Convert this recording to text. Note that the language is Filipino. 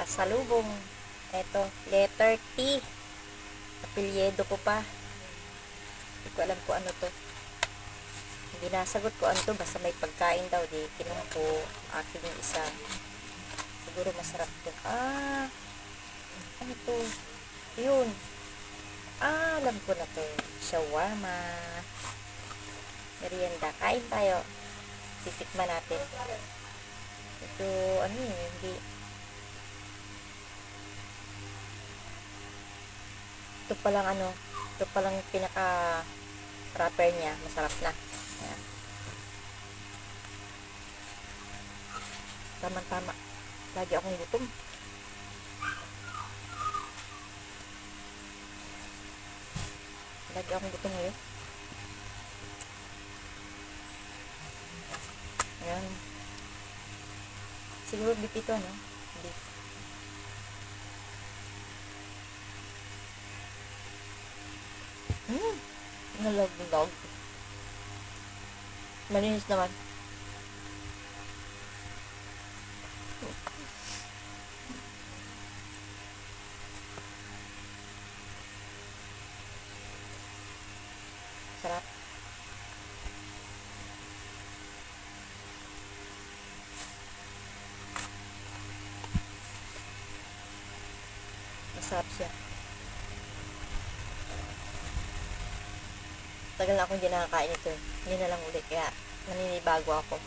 pasalubong. Eto, letter T. Apelyedo ko pa. Hindi ko alam kung ano to. Hindi nasagot ko ano to. Basta may pagkain daw. Di kinuha ko akin yung isa. Siguro masarap to. Ano to? Yun. Alam ko na to. Shawarma. Merienda. Kain tayo. Titikman natin. Ito, hindi. Ito palang pinaka wrapper niya, masarap na. Ayan. Tama-tama. Lagi akong gutom. Ngayon. Ayan. Siguro beef ito, no? Beef. Nalaglag. Malinis naman. Sarap. Masarap siya. Tagal na akong hindi nakakain ito. Hindi na lang ulit. Kaya naninibago ako.